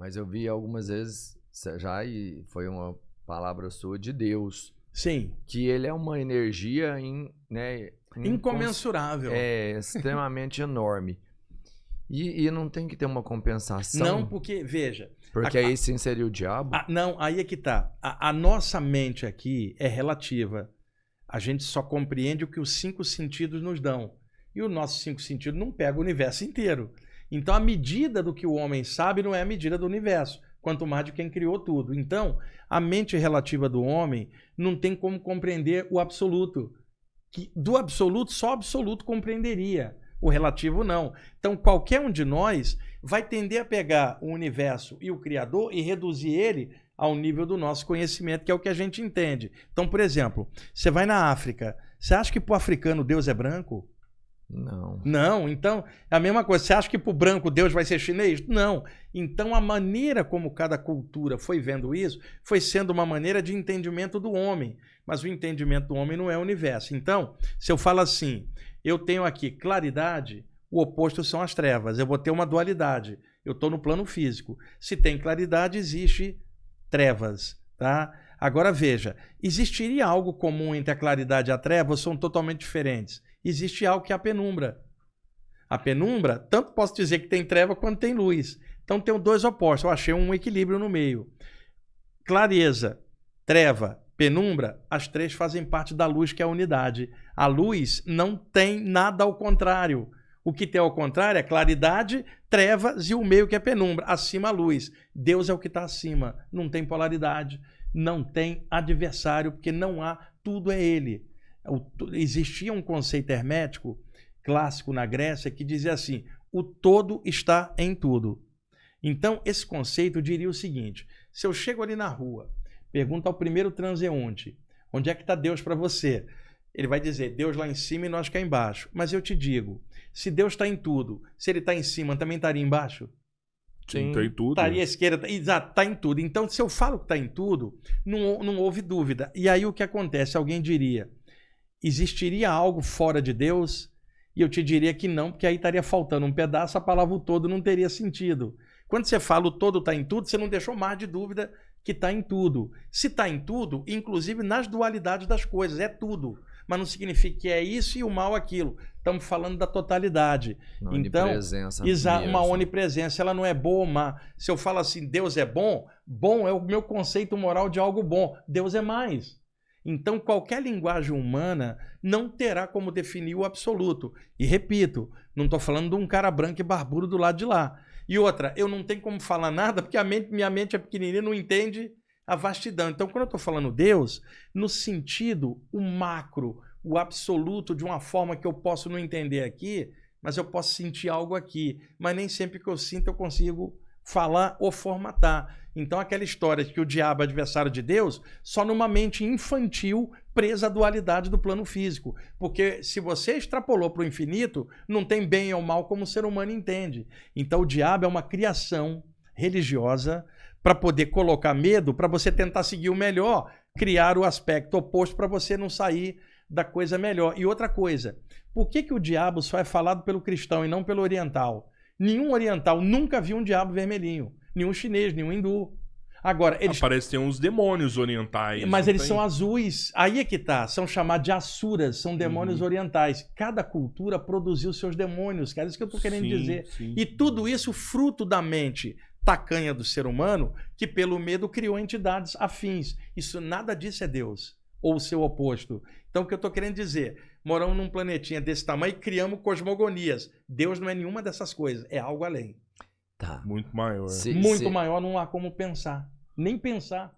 Mas eu vi algumas vezes já, e foi uma palavra sua, de Deus. Sim. Que ele é uma energia Incomensurável. É extremamente enorme. E não tem que ter uma compensação? Não, porque, veja... Porque aí sim seria o diabo? Não, aí é que tá. A nossa mente aqui é relativa. A gente só compreende o que os 5 sentidos nos dão. E os nossos 5 sentidos não pegam o universo inteiro. Então a medida do que o homem sabe não é a medida do universo. Quanto mais de quem criou tudo. Então, a mente relativa do homem não tem como compreender o absoluto. Do absoluto, só o absoluto compreenderia. O relativo não. Então, qualquer um de nós vai tender a pegar o universo e o Criador e reduzir ele ao nível do nosso conhecimento, que é o que a gente entende. Então, por exemplo, você vai na África, você acha que para o africano Deus é branco? Não. Não, então, é a mesma coisa. Você acha que para o branco Deus vai ser chinês? Não. Então, a maneira como cada cultura foi vendo isso foi sendo uma maneira de entendimento do homem. Mas o entendimento do homem não é o universo. Então, se eu falo assim, eu tenho aqui claridade, o oposto são as trevas. Eu vou ter uma dualidade. Eu estou no plano físico. Se tem claridade, existe trevas, tá? Agora, veja, existiria algo comum entre a claridade e a treva ou são totalmente diferentes? Existe algo que é a penumbra. A penumbra, tanto posso dizer que tem treva quanto tem luz. Então tem 2 opostos. Eu achei um equilíbrio no meio. Clareza, treva, penumbra, as 3 fazem parte da luz, que é a unidade. A luz não tem nada ao contrário. O que tem ao contrário é claridade, trevas e o meio, que é penumbra. Acima a luz. Deus é o que está acima. Não tem polaridade, não tem adversário, porque não há, tudo é ele. Existia um conceito hermético clássico na Grécia que dizia assim: o todo está em tudo. Então, esse conceito diria o seguinte: se eu chego ali na rua, pergunto ao primeiro transeunte, onde é que está Deus para você? Ele vai dizer, Deus lá em cima e nós cá embaixo. Mas eu te digo, se Deus está em tudo, se ele está em cima, também estaria embaixo? Sim, está em tudo. Estaria à esquerda, exato, está em tudo. Então, se eu falo que está em tudo, não houve dúvida. E aí o que acontece? Alguém diria, existiria algo fora de Deus? E eu te diria que não, porque aí estaria faltando um pedaço, a palavra o todo não teria sentido. Quando você fala o todo está em tudo, você não deixou mais de dúvida que está em tudo. Se está em tudo, inclusive nas dualidades das coisas, é tudo. Mas não significa que é isso e o mal aquilo. Estamos falando da totalidade. Uma então, onipresença uma onipresença, ela não é boa ou má. Se eu falo assim, Deus é bom, bom é o meu conceito moral de algo bom. Deus é mais. Então, qualquer linguagem humana não terá como definir o absoluto. E repito, não estou falando de um cara branco e barbudo do lado de lá. E outra, eu não tenho como falar nada porque minha mente é pequenininha, não entende a vastidão. Então, quando eu estou falando Deus, no sentido, o macro, o absoluto, de uma forma que eu posso não entender aqui, mas eu posso sentir algo aqui. Mas nem sempre que eu sinto eu consigo falar ou formatar. Então, aquela história de que o diabo é adversário de Deus, só numa mente infantil presa à dualidade do plano físico. Porque se você extrapolou para o infinito, não tem bem ou mal como o ser humano entende. Então, o diabo é uma criação religiosa para poder colocar medo, para você tentar seguir o melhor, criar o aspecto oposto para você não sair da coisa melhor. E outra coisa, por que o diabo só é falado pelo cristão e não pelo oriental? Nenhum oriental nunca viu um diabo vermelhinho. Nenhum chinês, nenhum hindu. Agora, eles... Parece que tem uns demônios orientais. Mas eles são azuis. Aí é que tá. São chamados de asuras, são demônios orientais. Cada cultura produziu seus demônios, cara. É isso que eu tô querendo dizer. Sim. E tudo isso fruto da mente tacanha do ser humano, que pelo medo criou entidades afins. Isso, nada disso é Deus, ou o seu oposto. Então, o que eu tô querendo dizer? Moramos num planetinha desse tamanho e criamos cosmogonias. Deus não é nenhuma dessas coisas, é algo além. Tá. Muito maior. Muito maior, não há como pensar. Nem pensar.